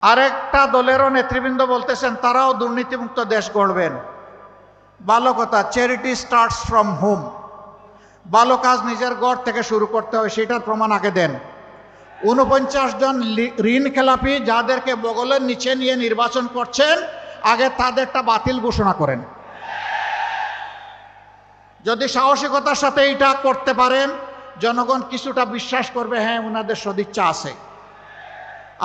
আরেকটা দলেরও নেতৃবৃন্দ বলতেছেন তারাও দুর্নীতিমুক্ত দেশ গড়বেন। ভালো কথা, চ্যারিটি স্টার্টস ফ্রম হোম। ভালো কাজ নিজের ঘর থেকে শুরু করতে হয়, সেটার প্রমাণ আগে দেন। ৪৯ জন ঋণ খেলাপি যাদেরকে বগলের নিচে নিয়ে নির্বাচন করছেন, আগে তাদেরটা বাতিল ঘোষণা করেন। যদি সাহসিকতার সাথে এটা করতে পারেন, জনগণ কিছুটা বিশ্বাস করবে, হ্যাঁ ওনাদের সদিচ্ছা আছে।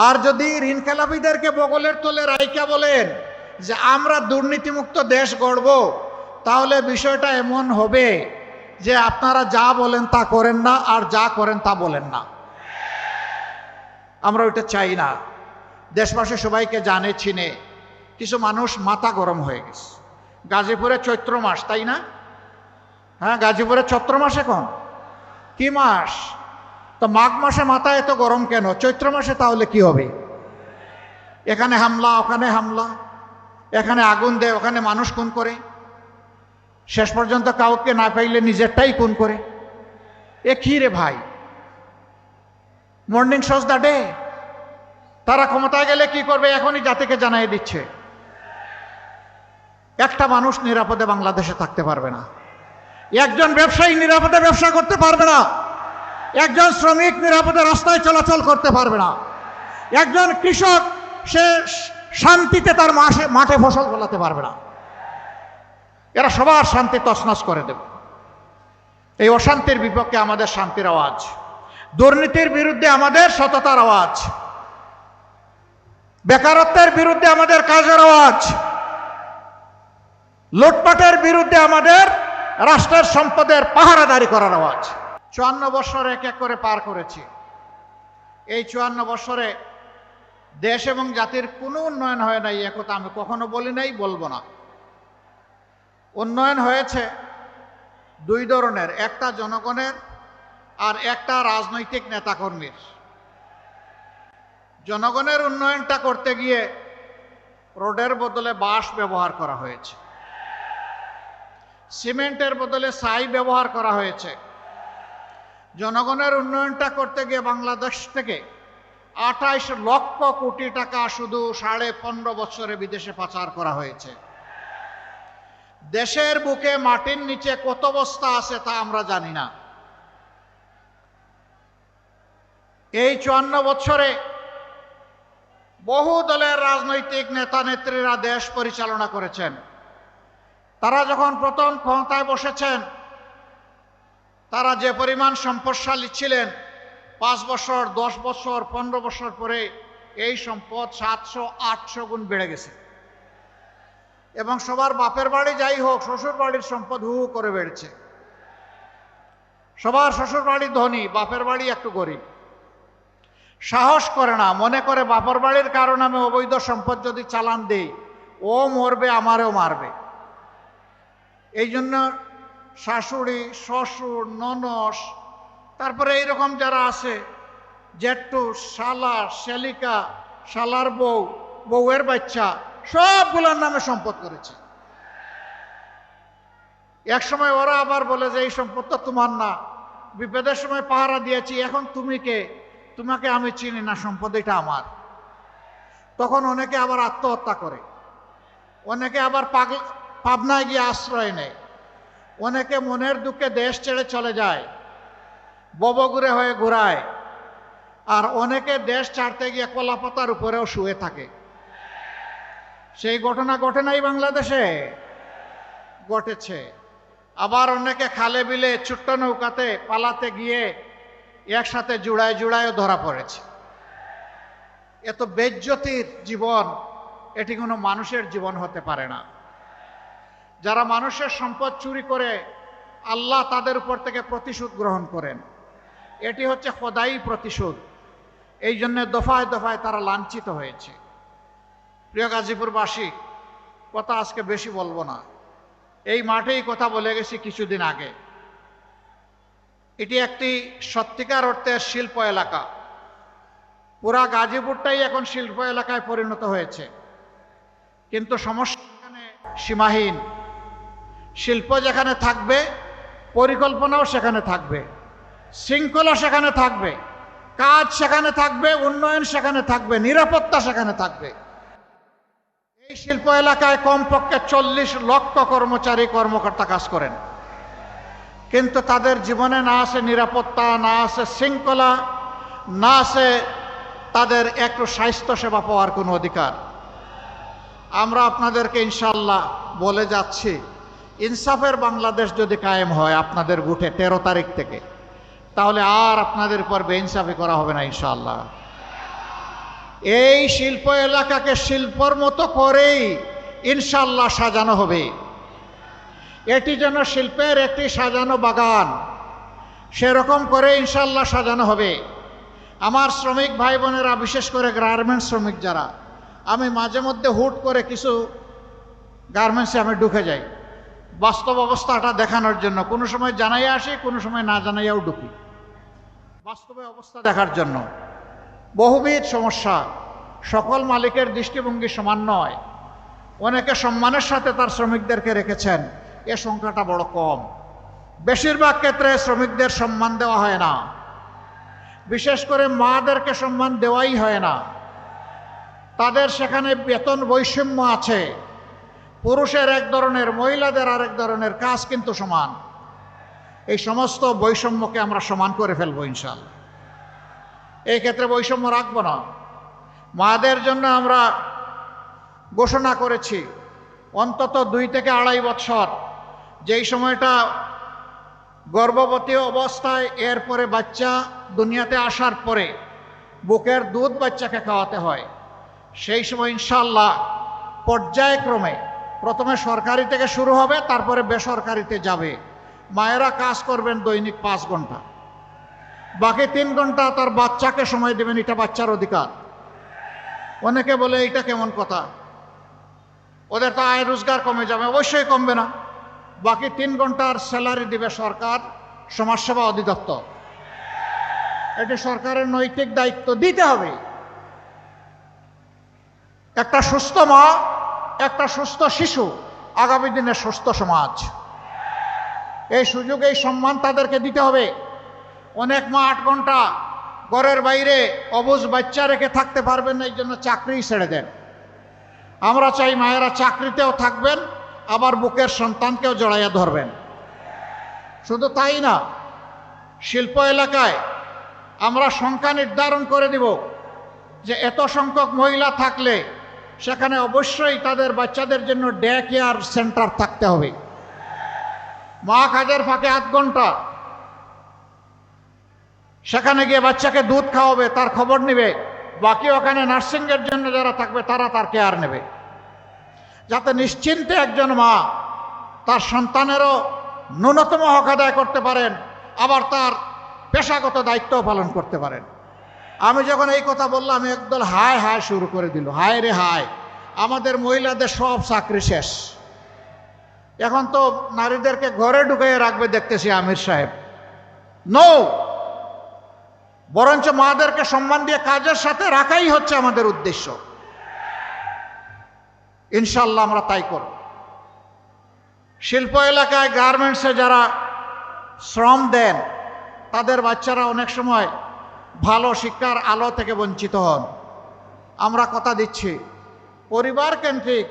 আর যদি ঋণ খেলাপিদেরকে বগলের তলে রাইকা বলেন যে আমরা দুর্নীতিমুক্ত দেশ গড়ব, তাহলে বিষয়টা এমন হবে যে আপনারা যা বলেন তা করেন না, আর যা করেন তা বলেন না। আমরা ওইটা চাই না। দেশবাসী সবাইকে জানে চিনে, কিছু মানুষ মাথা গরম হয়ে গেছে। গাজীপুরে চৈত্র মাস, তাই না? হ্যাঁ, গাজীপুরে চৈত্র মাস। এখন কি মাস? তো মাঘ মাসে মাথা এত গরম কেন? চৈত্র মাসে তাহলে কি হবে? এখানে হামলা, ওখানে হামলা, এখানে আগুন দেয়, ওখানে মানুষ খুন করে, শেষ পর্যন্ত কাউকে না পাইলে নিজেরটাই খুন করে। এ কি রে ভাই? Morning shows the day. তারা ক্ষমতায় গেলে কি করবে এখনই জাতিকে জানাই দিচ্ছে। একটা মানুষ নিরাপদে বাংলাদেশে থাকতে পারবে না, একজন ব্যবসায়ী নিরাপদে ব্যবসা করতে পারবে না, একজন শ্রমিক নিরাপদে রাস্তায় চলাচল করতে পারবে না, একজন কৃষক সে শান্তিতে তার মাঠে ফসল ফলাতে পারবে না। এরা সবার শান্তি তছনছ করে দেবে। এই অশান্তির বিপক্ষে আমাদের শান্তির আওয়াজ, দুর্নীতির বিরুদ্ধে আমাদের সততার আওয়াজ, বেকারত্বের বিরুদ্ধে আমাদের কাজের আওয়াজ, লুটপাটের বিরুদ্ধে আমাদের রাষ্ট্রের সম্পদের পাহারাদারি করার আওয়াজ। ৫৪ বছর এক এক করে পার করেছি। এই ৫৪ বছরে দেশ এবং জাতির কোনো উন্নয়ন হয় নাই, একথা আমি কখনো বলি নাই, বলবো না। উন্নয়ন হয়েছে দুই ধরনের, একটা জনগণের আর একটা রাজনৈতিক নেতাকর্মীর। জনগণের উন্নয়নটা করতে গিয়ে রোডের বদলে বাঁশ ব্যবহার করা হয়েছে, সিমেন্টের বদলে ছাই ব্যবহার করা হয়েছে। জনগণের উন্নয়নটা করতে গিয়ে বাংলাদেশ থেকে ২৮ লক্ষ কোটি টাকা শুধু ১৫.৫ বছরে বিদেশে পাচার করা হয়েছে। দেশের বুকে মাটির নিচে কত বস্তা আছে তা আমরা জানি না। এই ৫৪ বছরে বহু দলের রাজনৈতিক নেতা নেত্রীরা দেশ পরিচালনা করেছেন। তারা যখন প্রথম ক্ষমতায় বসেছেন, তারা যে পরিমাণ সম্পদশালী ছিলেন, ৫ বছর, ১০ বছর, ১৫ বছর পরে এই সম্পদ ৭০০-৮০০ গুণ বেড়ে গেছে। এবং সবার বাপের বাড়ি যাই হোক, শ্বশুর বাড়ির সম্পদ হু হু করে বেড়েছে। সবার শ্বশুর বাড়ি ধনী, বাপের বাড়ি একটু গরিব। সাহস করে না, মনে করে বাপের বাড়ির কারণে আমি অবৈধ সম্পদ যদি চালান দেই, ও মরবে, আমারও মারবে। এই জন্য শাশুড়ি, শ্বশুর, ননস, তারপরে এইরকম যারা আছে, জেঠু, শালা, শালিকা, শালার বউ, বউয়ের বাচ্চা, সবগুলোর নামে সম্পদ করেছে। এক সময় ওরা আবার বলে যে এই সম্পদ তো তোমার না, বিপদের সময় পাহারা দিয়েছি, এখন তুমি কে? তোমাকে আমি চিনি না, সম্পদ এটা আমার। তখন অনেকে আবার আত্মহত্যা করে, অনেকে আবার পাবনায় গিয়ে আশ্রয় নেয়, অনেকে মনের দুঃখে দেশ ছেড়ে চলে যায়, ববগুড়ে হয়ে ঘুরায়, আর অনেকে দেশ ছাড়তে গিয়ে কলাপাতার উপরেও শুয়ে থাকে। সেই ঘটনা ঘটে নাই বাংলাদেশে? ঘটেছে। আবার অনেকে খালে বিলে ছোট্ট নৌকাতে পালাতে গিয়ে একসাথে জুড়ায় জুড়ায়ও ধরা পড়েছে। এত বেজ্জতির জীবন, এটি কোনো মানুষের জীবন হতে পারে না। যারা মানুষের সম্পদ চুরি করে, আল্লাহ তাদের উপর থেকে প্রতিশোধ গ্রহণ করেন। এটি হচ্ছে খোদাই প্রতিশোধ। এই জন্য দফায় দফায় তারা লাঞ্ছিত হয়েছে। প্রিয় গাজীপুরবাসী, কথা আজকে বেশি বলবো না, এই মাঠেই কথা বলে গেছি কিছুদিন আগে। এটি একটি সত্যিকার অর্থের শিল্প এলাকা। পুরা গাজীপুরটাই এখন শিল্প এলাকায় পরিণত হয়েছে। কিন্তু সমস্যা এখানে সীমাহীন। শিল্প যেখানে থাকবে, পরিকল্পনাও সেখানে থাকবে, শৃঙ্খলা সেখানে থাকবে, কাজ সেখানে থাকবে, উন্নয়ন সেখানে থাকবে, নিরাপত্তা সেখানে থাকবে। এই শিল্প এলাকায় কমপক্ষে 40 লক্ষ কর্মচারী কর্মকর্তা কাজ করেন, কিন্তু তাদের জীবনে না আছে নিরাপত্তা, না আছে শৃঙ্খলা, না আছে তাদের একটু স্বাস্থ্য সেবা পাওয়ার কোনো অধিকার। আমরা আপনাদেরকে ইনশাআল্লাহ বলে যাচ্ছি, ইনসাফের বাংলাদেশ যদি কায়েম হয় আপনাদের বুথে 13 তারিখ থেকে, তাহলে আর আপনাদের উপর বেইনসাফি করা হবে না ইনশাআল্লাহ। এই শিল্প এলাকাকে শিল্পর মতো করেই ইনশাআল্লাহ সাজানো হবে। এটি যেন শিল্পের একটি সাজানো বাগান, সেরকম করে ইনশাআল্লাহ সাজানো হবে। আমার শ্রমিক ভাই বোনেরা, বিশেষ করে গার্মেন্টস শ্রমিক যারা, আমি মাঝে মধ্যে হুট করে কিছু গার্মেন্টসে আমি ঢুকে যাই বাস্তব অবস্থাটা দেখানোর জন্য। কোনো সময় জানাইয়া আসি, কোনো সময় না জানাইয়াও ঢুকি বাস্তবে অবস্থা দেখার জন্য। বহুবিধ সমস্যা, সকল মালিকের দৃষ্টিভঙ্গি সমান নয়। অনেকে সম্মানের সাথে তার শ্রমিকদেরকে রেখেছেন, এ সংখ্যাটা বড় কম। বেশিরভাগ ক্ষেত্রে শ্রমিকদের সম্মান দেওয়া হয় না, বিশেষ করে মাদেরকে সম্মান দেওয়াই হয় না। তাদের সেখানে বেতন বৈষম্য আছে, পুরুষের এক ধরনের, মহিলাদের আরেক ধরনের, কাজ কিন্তু সমান। এই সমস্ত বৈষম্যকে আমরা সমান করে ফেলবো ইনশাআল্লাহ। এই ক্ষেত্রে বৈষম্য রাখবো না। মাদের জন্য আমরা ঘোষণা করেছি অন্তত 2 থেকে 2.5 বছর, যেই সময়টা গর্ভবতী অবস্থায়, এরপরে বাচ্চা দুনিয়াতে আসার পরে বুকের দুধ বাচ্চাকে খাওয়াতে হয়। সেই সময় ইনশাআল্লাহ পর্যায়ক্রমে প্রথমে সরকারি থেকে শুরু হবে, তারপরে বেসরকারিতে যাবে। মায়েরা কাজ করবেন দৈনিক 5 ঘন্টা, বাকি 3 ঘন্টা তার বাচ্চাকে সময় দেবেন। এটা বাচ্চার অধিকার। অনেকে বলে এটা কেমন কথা, ওদের তো আয় রোজগার কমে যাবে। অবশ্যই কমবে না। বাকি 3 ঘন্টার স্যালারি দিবে সরকার, সমাজসেবা অধিদপ্তর। এটি সরকারের নৈতিক দায়িত্ব, দিতে হবে। একটা সুস্থ মা, একটা সুস্থ শিশু, আগামী দিনে সুস্থ সমাজ। এই সুযোগ, এই সম্মান তাদেরকে দিতে হবে। অনেক মা 8 ঘন্টা ঘরের বাইরে অবুঝ বাচ্চা রেখে থাকতে পারবেন না, এই জন্য চাকরি ছেড়ে দেন। আমরা চাই মায়েরা চাকরিতেও থাকবেন, আবার বুকের সন্তানকেও জড়াইয়া ধরবেন। শুধু তাই না, শিল্প এলাকায় আমরা সংখ্যা নির্ধারণ করে দিব যে এত সংখ্যক মহিলা থাকলে সেখানে অবশ্যই তাদের বাচ্চাদের জন্য ডে কেয়ার সেন্টার থাকতে হবে। মা কাজের ফাঁকে 8 ঘন্টা সেখানে গিয়ে বাচ্চাকে দুধ খাওয়াবে, তার খবর নেবে। বাকি ওখানে নার্সিংয়ের জন্য যারা থাকবে তারা তার কেয়ার নেবে, যাতে নিশ্চিন্তে একজন মা তার সন্তানেরও ন্যূনতম হক আদায় করতে পারেন, আবার তার পেশাগত দায়িত্বও পালন করতে পারেন। আমি যখন এই কথা বললাম, একদল হায় হায় শুরু করে দিল। হায় রে হায়, আমাদের মহিলাদের সব চাকরি শেষ, এখন তো নারীদেরকে ঘরে ঢুকিয়ে রাখবে দেখতেছি আমির সাহেব। নো, বরঞ্চ মাদেরকে সম্মান দিয়ে কাজের সাথে রাখাই হচ্ছে আমাদের উদ্দেশ্য। ইনশাআল্লাহ আমরা তাই করব। শিল্প এলাকায় গার্মেন্টসে যারা শ্রম দেন, তাদের বাচ্চারা অনেক সময় ভালো শিক্ষার আলো থেকে বঞ্চিত হন। আমরা কথা দিচ্ছি, পরিবার কেন্দ্রিক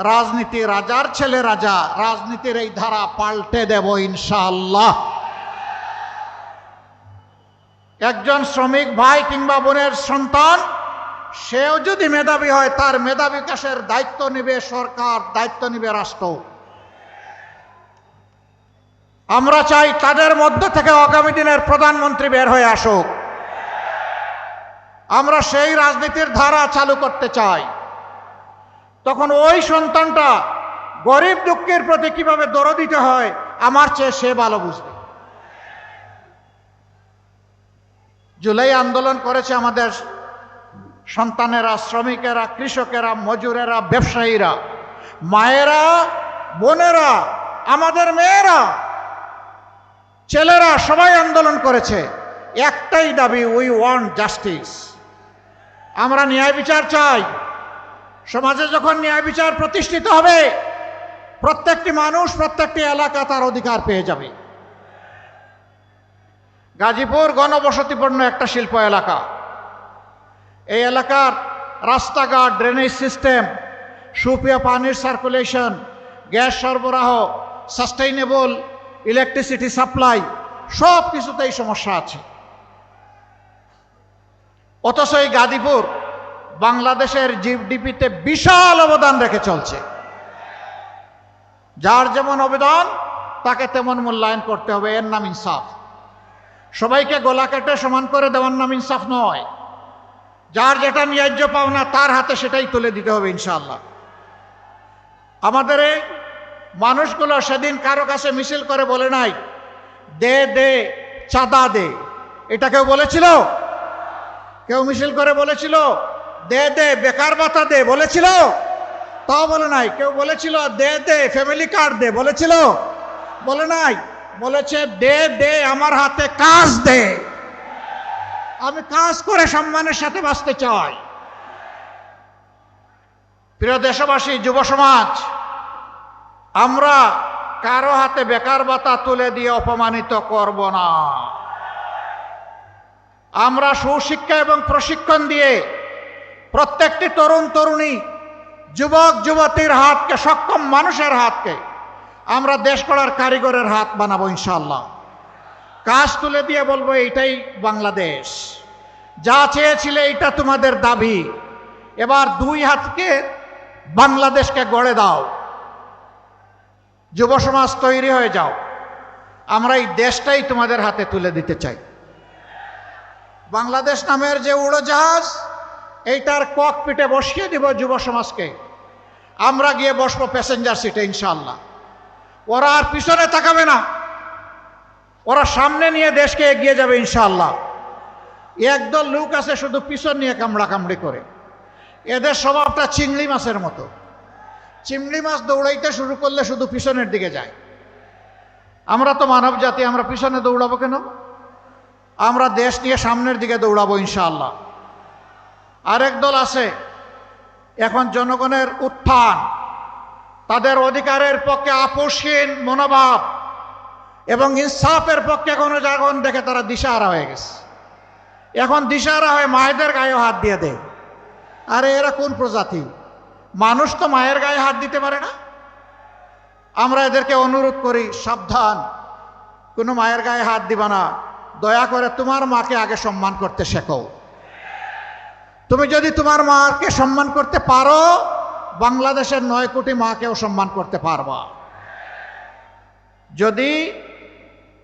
রাজনীতি, রাজার ছেলে রাজা, রাজনীতির এই ধারা পাল্টে দেব ইনশাআল্লাহ। একজন শ্রমিক ভাই কিংবা বোনের সন্তান, সেও যদি মেধাবী হয়, তার মেধা বিকাশের দায়িত্ব নেবে সরকার, দায়িত্ব নেবে রাষ্ট্র। আমরা চাই তাদের মধ্য থেকে আগামী দিনের প্রধানমন্ত্রী বের হয়ে আসুক। আমরা সেই রাজনীতির ধারা চালু করতে চাই। তখন ওই সন্তানটা গরিব দুঃখের প্রতি কিভাবে দরদ দিতে হয়, আমার চেয়ে সে ভালো বুঝবে। জুলাই আন্দোলন করেছে আমাদের সন্তানেরা, শ্রমিকেরা, কৃষকেরা, মজুরেরা, ব্যবসায়ীরা, মায়েরা, বোনেরা, আমাদের মেয়েরা, ছেলেরা, সবাই আন্দোলন করেছে। একটাই দাবি, উই ওয়ান্ট জাস্টিস। আমরা ন্যায় বিচার চাই। সমাজে যখন ন্যায় বিচার প্রতিষ্ঠিত হবে, প্রত্যেকটি মানুষ, প্রত্যেকটি এলাকা তার অধিকার পেয়ে যাবে। গাজীপুর ঘনবসতিপূর্ণ একটা শিল্প এলাকা। এই এলাকার রাস্তাঘাট, ড্রেনেজ সিস্টেম, সুপেয় পানির সার্কুলেশন, গ্যাস সরবরাহ, সাস্টেইনেবল ইলেকট্রিসিটি সাপ্লাই, সব কিছুতেই সমস্যা আছে। অথচ এই গাজীপুর বাংলাদেশের জিডিপিতে বিশাল অবদান রেখে চলছে। যার যেমন অবদান তাকে তেমন মূল্যায়ন করতে হবে, এর নাম ইনসাফ। সবাইকে গলা কেটে সমান করে দেওয়ার নাম ইনসাফ নয়। যার যেটা ন্যায্য পাওনা তার হাতে সেটাই তুলে দিতে হবে ইনশাআল্লাহ। আমাদের এই মানুষগুলো সেদিন কারো কাছে মিছিল করে বলে নাই দে দে চাঁদা দে, এটা কেউ বলেছিল? কেউ মিছিল করে বলেছিল দে দে বেকার ভাতা দে বলেছিল? তাও বলে নাই। কেউ বলেছিল দে দে ফ্যামিলি কার্ড দে বলেছিল? বলে নাই। বলেছে দে দে আমার হাতে কাজ দে, আমি কাজ করে সম্মানের সাথে বাঁচতে চাই। প্রিয় দেশবাসী, যুব সমাজ, আমরা কারো হাতে বেকার ভাতা তুলে দিয়ে অপমানিত করব না। আমরা সুশিক্ষা এবং প্রশিক্ষণ দিয়ে প্রত্যেকটি তরুণ তরুণী, যুবক যুবতীর হাতকে, সক্ষম মানুষের হাতকে আমরা দেশ গড়ার কারিগরের হাত বানাবো ইনশাআল্লাহ। কাজ তুলে দিয়ে বলবো এইটাই বাংলাদেশ, যা চেয়েছিলে এইটা তোমাদের দাবি, এবার দুই হাতকে বাংলাদেশকে গড়ে দাও। যুব সমাজ তৈরি হয়ে যাও, আমরা এই দেশটাই তোমাদের হাতে তুলে দিতে চাই। বাংলাদেশ নামের যে উড়োজাহাজ, এইটার ককপিটে বসিয়ে দিব যুব সমাজকে, আমরা গিয়ে বসবো প্যাসেঞ্জার সিটে ইনশাআল্লাহ। ওরা আর পিছনে তাকাবে না, ওরা সামনে নিয়ে দেশকে এগিয়ে যাবে ইনশাআল্লাহ। একদল লোক আছে শুধু পিছন নিয়ে কামড়া কামড়ি করে, এদের স্বভাবটা চিংড়ি মাছের মতো। চিংড়ি মাছ দৌড়াইতে শুরু করলে শুধু পিছনের দিকে যায়। আমরা তো মানব জাতি, আমরা পিছনে দৌড়াবো কেন? আমরা দেশ নিয়ে সামনের দিকে দৌড়াবো ইনশাআল্লাহ। আরেক দল আছে, এখন জনগণের উত্থান, তাদের অধিকারের পক্ষে আপোষহীন মনোভাব এবং ইনসাফের পক্ষে কোনো জাগরণ দেখে তারা দিশাহারা হয়ে গেছে। এখন দিশাহারা হয়ে মায়েদের গায়ে হাত দিয়ে দেয়। আরে এরা কোন প্রজাতি? মানুষ তো মায়ের গায়ে হাত দিতে পারে না। আমরা এদেরকে অনুরোধ করি, সাবধান, কোনো মায়ের গায়ে হাত দিবা না। দয়া করে তোমার মাকে আগে সম্মান করতে শেখো। তুমি যদি তোমার মাকে সম্মান করতে পারো, বাংলাদেশের 9 কোটি মাকেও সম্মান করতে পারবা। যদি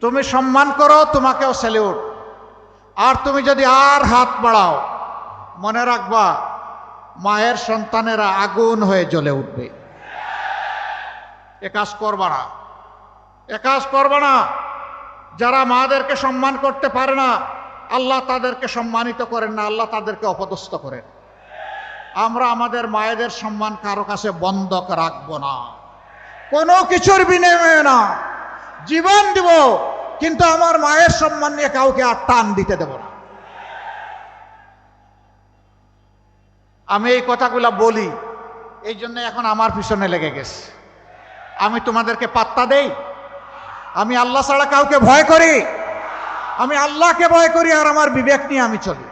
তুমি সম্মান করো, তোমাকেও স্যালিউট। আর তুমি যদি আর হাত বাড়াও, মনে রাখবা মায়ের সন্তানেরা আগুন হয়ে জ্বলে উঠবে। এ কাজ করবা না, এ কাজ করবা না। যারা মাদেরকে সম্মান করতে পারে না, আল্লাহ তাদেরকে সম্মানিত করেন না, আল্লাহ তাদেরকে অপদস্থ করেন। আমরা আমাদের মায়েদের সম্মান কারো কাছে বন্ধক রাখবো না, কোনো কিছুর বিনিময়ে না। জীবন দিব, কিন্তু আমার মায়ের সম্মান নিয়ে কাউকে আর টান দিতে দেব না। আমি এই কথাগুলা বলি, এই জন্য এখন আমার পিছনে লেগে গেছে। আমি তোমাদেরকে পাত্তা দেই? আমি আল্লাহ ছাড়া কাউকে ভয় করি? আমি আল্লাহকে ভয় করি, আর আমার বিবেক নিয়ে আমি চলি।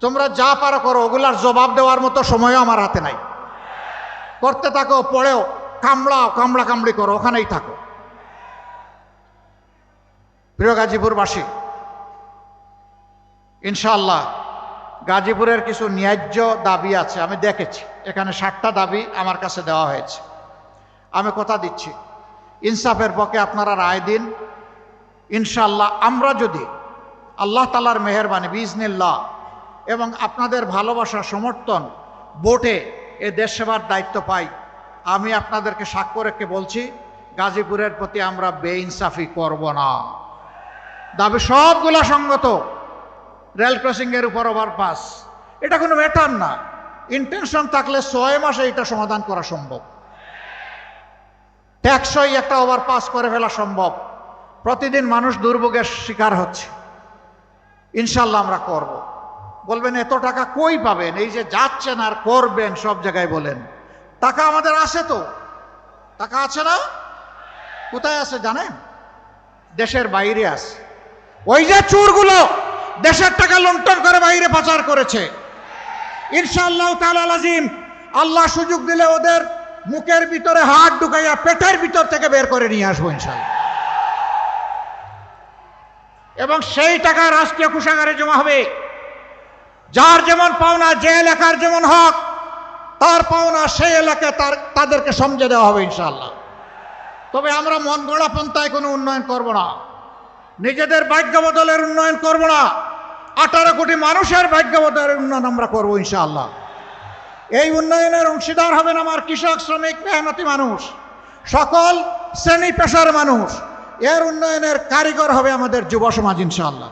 তোমরা যা পারো করো, ওগুলার জবাব দেওয়ার মতো সময়ও আমার হাতে নাই। করতে থাকো, পড়েও কামড়াও, কামড়া কামড়ি করো, ওখানেই থাকো। প্রিয় গাজীপুরবাসী, ইনশাআল্লাহ গাজীপুরের কিছু ন্যায্য দাবি আছে। আমি দেখেছি এখানে 60টা দাবি আমার কাছে দেওয়া হয়েছে। আমি কথা দিচ্ছি, ইনসাফের পক্ষে আপনারা রায় দিন ইনশাআল্লাহ। আমরা যদি আল্লাহ তাআলার মেহেরবানি বিইজনিল্লাহ এবং আপনাদের ভালোবাসা, সমর্থন, ভোটে এ দেশ সেবার দায়িত্ব পাই, আমি আপনাদেরকে সাক্ষ্য রেখে বলছি, গাজীপুরের প্রতি আমরা বেইনসাফি করব না। দাবি সবগুলা সঙ্গত। রেল ক্রসিংয়ের উপর ওভারপাস, এটা কোনো ম্যাটার না। ইন্টেনশন থাকলে 6 মাসে এটা সমাধান করা সম্ভব। ট্যাক্সই একটা ওভারপাস করে ফেলা সম্ভব। প্রতিদিন মানুষ দুর্ভোগের শিকার হচ্ছে। ইনশাল্লাহ আমরা করব। বলবেন এত টাকা কই পাবেন? এই যে যাচ্ছেন আর করবেন সব জায়গায় বলেন, টাকা আমাদের আছে তো। টাকা আছে না? কোথায় আছে জানেন? দেশের বাইরে আছে। ওই যে চোরগুলো দেশের টাকা লুণ্ঠন করে বাইরে পাচার করেছে, ইনশাআল্লাহ তাআলা আজিম আল্লাহ সুযোগ দিলে ওদের মুখের ভিতরে হাত ঢুকাইয়া পেটের ভিতর থেকে বের করে নিয়ে আসবো ইনশাআল্লাহ। এবং সেই টাকা রাষ্ট্রীয় কোষাগারে জমা হবে। যার যেমন পাওনা, যে এলাকার যেমন হক, তার পাওনা সেই এলাকায় তাদেরকে সমঝে দেওয়া হবে ইনশাআল্লাহ। তবে আমরা মন গড়া পন্থায় কোনো উন্নয়ন করব না, নিজেদের ভাগ্য বদলের উন্নয়ন করব না, 18 কোটি মানুষের ভাগ্য বদলের উন্নয়ন আমরা করবো ইনশাআল্লাহ। এই উন্নয়নের অংশীদার হবেন আমার কৃষক, শ্রমিক, মেহনতি মানুষ, সকল শ্রেণী পেশার মানুষ। এর উন্নয়নের কারিগর হবে আমাদের যুব সমাজ ইনশাআল্লাহ।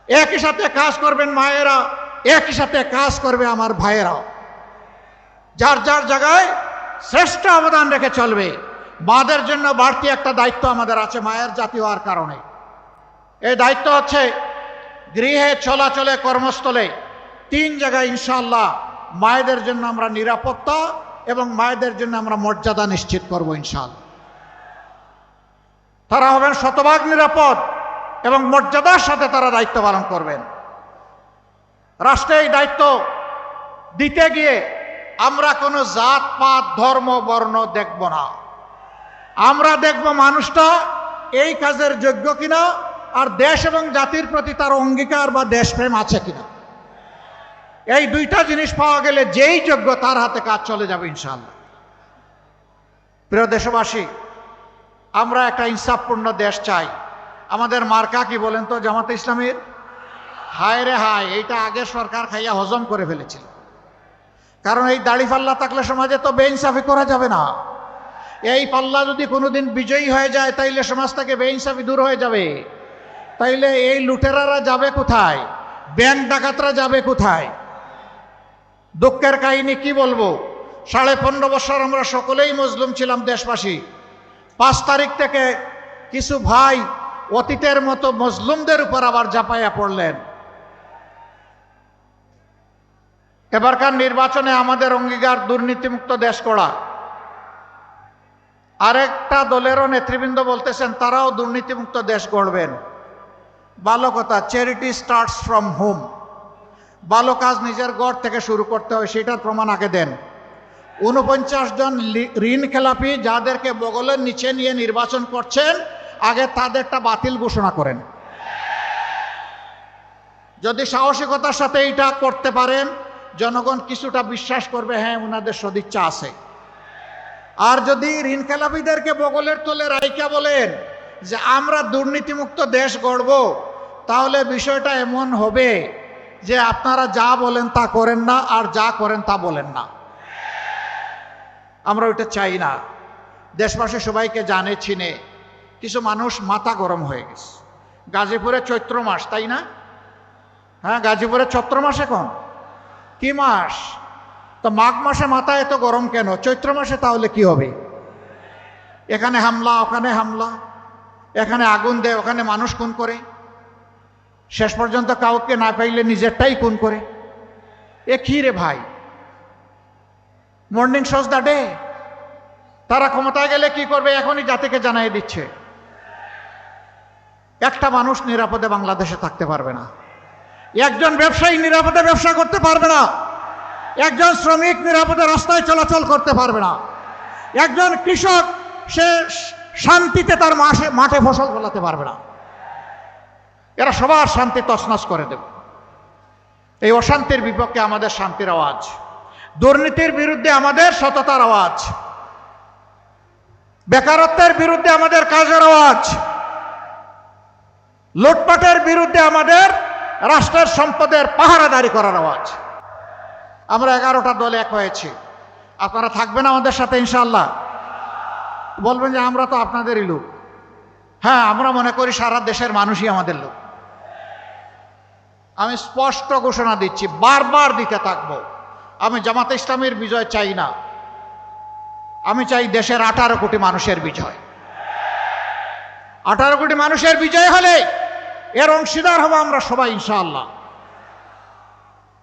একই সাথে কাজ করবেন মায়েরা, একই সাথে কাজ করবে আমার ভাইয়েরা। যার যার জায়গায় শ্রেষ্ঠ অবদান রেখে চলবে। মাদের জন্য বাড়তি একটা দায়িত্ব আমাদের আছে মায়ের জাতি হওয়ার কারণে। এই দায়িত্ব হচ্ছে গৃহে, চলাচলে, কর্মস্থলে 3 জায়গায় ইনশাআল্লাহ মায়েদের জন্য আমরা নিরাপত্তা এবং মায়েদের জন্য আমরা মর্যাদা নিশ্চিত করব ইনশাআল্লাহ। তারা হবেন শতভাগ নিরাপদ এবং মর্যাদার সাথে তারা দায়িত্ব পালন করবেন। রাষ্ট্রে এই দায়িত্ব দিতে গিয়ে আমরা কোনো জাত পাত, ধর্ম, বর্ণ দেখব না। আমরা দেখব মানুষটা এই কাজের যোগ্য কিনা, আর দেশ এবং জাতির প্রতি তার অঙ্গীকার বা দেশপ্রেম আছে কিনা। এই 2টা জিনিস পাওয়া গেলে যেই যোগ্য তার হাতে কাজ চলে যাবে ইনশাআল্লাহ। প্রিয় দেশবাসী, আমরা একটা ইনসাফপূর্ণ দেশ চাই। আমাদের মার্কা কি বলেন তো জামাতে ইসলামীর? হায় রে হায়, এইটা আগে সরকার খাইয়া হজম করে ফেলেছিল। কারণ এই দাড়ি পাল্লা থাকলে সমাজে তো বেইনসাফি করা যাবে না। এই পাল্লা যদি কোনোদিন বিজয়ী হয়ে যায় তাইলে সমাজ থেকে বেইনসাফি দূর হয়ে যাবে। তাইলে এই লুটেরারা যাবে কোথায়? ব্যাংক ডাকাতরা যাবে কোথায়? দুঃখের কাহিনী কি বলবো, 15.5 বছর আমরা সকলেই মজলুম ছিলাম দেশবাসী। 5 তারিখ থেকে কিছু ভাই অতীতের মতো মজলুমদের উপর আবার ঝাঁপাইয়া পড়লেন। এবারকার নির্বাচনে আমাদের অঙ্গীকার দুর্নীতিমুক্ত দেশ গড়া। আরেকটা দলেরও নেতৃবৃন্দ বলতেছেন তারাও দুর্নীতিমুক্ত দেশ গড়বেন। ভালো কথা, চ্যারিটি স্টার্টস ফ্রম হোম। ভালো কাজ নিজের ঘর থেকে শুরু করতে হয়, সেটার প্রমাণ আগে দেন। 49 জন ঋণ খেলাপি যাদেরকে বগলের নিচে নিয়ে নির্বাচন করছেন, আগে তাদেরটা বাতিল ঘোষণা করেন। যদি সাহসিকতার সাথে এটা করতে পারেন, জনগণ কিছুটা বিশ্বাস করবে, হ্যাঁ ওনাদের সদিচ্ছা আছে। আর যদি ঋণ খেলাপিদেরকে বগলের তলে রাইকা বলেন যে আমরা দুর্নীতিমুক্ত দেশ গড়ব, তাহলে বিষয়টা এমন হবে যে আপনারা যা বলেন তা করেন না, আর যা করেন তা বলেন না। আমরা ওইটা চাই না। দেশবাসী সবাইকে জানে চিনে। কিছু মানুষ মাথা গরম হয়ে গেছে। গাজীপুরে চৈত্র মাস, তাই না? হ্যাঁ, গাজীপুরে চৈত্র মাস। এখন কি মাস? তো মাঘ মাসে মাথা এত গরম কেন? চৈত্র মাসে তাহলে কি হবে? এখানে হামলা, ওখানে হামলা, এখানে আগুন দেয়, ওখানে মানুষ খুন করে, শেষ পর্যন্ত কাউকে না পাইলে নিজেরটাই খুন করে। এ কি রে ভাই? Morning shows the day. তারা ক্ষমতায় গেলে কি করবে এখনই জাতিকে জানাই দিচ্ছে। একটা মানুষ নিরাপদে বাংলাদেশে থাকতে পারবে না। একজন ব্যবসায়ী নিরাপদে ব্যবসা করতে পারবে না। একজন শ্রমিক নিরাপদে রাস্তায় চলাচল করতে পারবে না। একজন কৃষক সে শান্তিতে তার মাঠে ফসল ফলাতে পারবে না। এরা সবার শান্তি তছনছ করে দেবে। এই অশান্তির বিপক্ষে আমাদের শান্তির আওয়াজ, দুর্নীতির বিরুদ্ধে আমাদের সততার আওয়াজ, বেকারত্বের বিরুদ্ধে আমাদের কাজের আওয়াজ, লুটপাটের বিরুদ্ধে আমাদের রাষ্ট্রের সম্পদের পাহারাদারি করার আওয়াজ। আমরা 11টা দলে এক হয়েছি। আপনারা থাকবেন আমাদের সাথে ইনশাআল্লাহ? বলবেন যে আমরা তো আপনাদেরই লোক। হ্যাঁ, আমরা মনে করি সারা দেশের মানুষই আমাদের লোক। আমি স্পষ্ট ঘোষণা দিচ্ছি, বারবার দিতে থাকবো, আমি জামাতে ইসলামীর বিজয় চাই না। আমি চাই দেশের 18 কোটি মানুষের বিজয়। 18 কোটি মানুষের বিজয় হলে এর অংশীদার হব আমরা সবাই ইনশাআল্লাহ।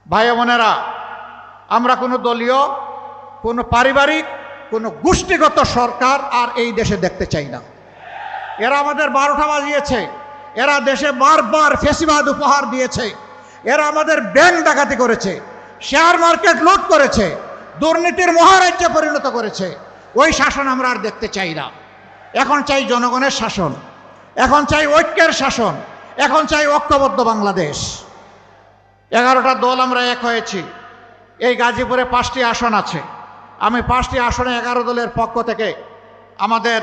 ভাই বোনেরা, আমরা কোনো দলীয়, কোনো পারিবারিক, কোনো গোষ্ঠীগত সরকার আর এই দেশে দেখতে চাই না। এরা আমাদের 12টা বাজিয়েছে, এরা দেশে বারবার ফেসিবাদ উপহার দিয়েছে, এরা আমাদের ব্যাংক ডাকাতি করেছে, শেয়ার মার্কেট লুট করেছে, দুর্নীতির মহারাজ্যে পরিণত করেছে। ওই শাসন আমরা আর দেখতে চাই না। এখন চাই জনগণের শাসন, এখন চাই ঐক্যের শাসন, এখন চাই ঐক্যবদ্ধ বাংলাদেশ। 11টা দল আমরা এক হয়েছি। এই গাজীপুরে 5টি আসন আছে। আমি 5টি আসনে 11 দলের পক্ষ থেকে আমাদের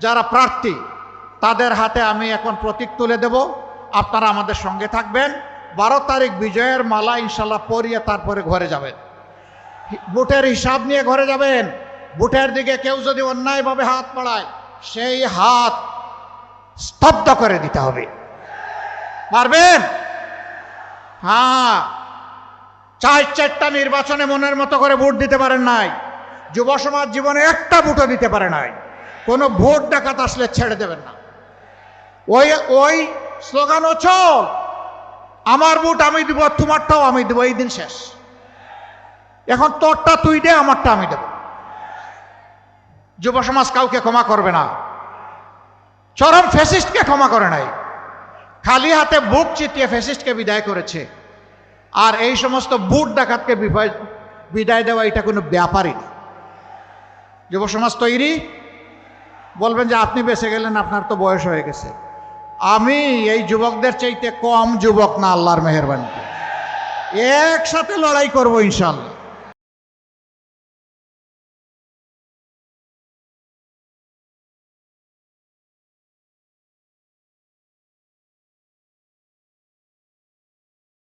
যারা প্রার্থী তাদের হাতে আমি এখন প্রতীক তুলে দেব। আপনারা আমাদের সঙ্গে থাকবেন। 12 তারিখ বিজয়ের মালা ইনশাল্লাহ পরিয়ে তারপরে ঘরে যাবেন, ভোটের হিসাব নিয়ে ঘরে যাবেন। ভোটের দিকে কেউ যদি অন্যায়ভাবে হাত বাড়ায় সেই হাত স্তব্ধ করে দিতে হবে। পারবেন? হ্যাঁ, 4টা নির্বাচনে মনের মতো করে ভোট দিতে পারেন নাই। যুব সমাজ জীবনে একটা ভোটও দিতে পারে নাই। কোনো ভোট ডাকাত আসলে ছেড়ে দেবেন না। ওই স্লোগান চল, আমার ভোট আমি দিব, তোমারটাও আমি দেবো, এই দিন শেষ। এখন তোরটা তুই দে, আমারটা আমি দেব। যুব সমাজ কাউকে ক্ষমা করবে না। চরম ফ্যাসিস্টকে ক্ষমা করে নাই, খালি হাতে বুক চিতিয়ে ফ্যাসিস্টকে বিদায় করেছে। আর এই সমস্ত বুট ডাকাতকে বিদায় দেওয়া এটা কোনো ব্যাপারই না। যুব সমাজ তৈরি? বলবেন যে আপনি বেঁচে গেলেন, আপনার তো বয়স হয়ে গেছে। আমি এই যুবকদের চাইতে কম যুবক না, আল্লাহর মেহেরবানিতে। একসাথে লড়াই করবো ইনশাল্লাহ।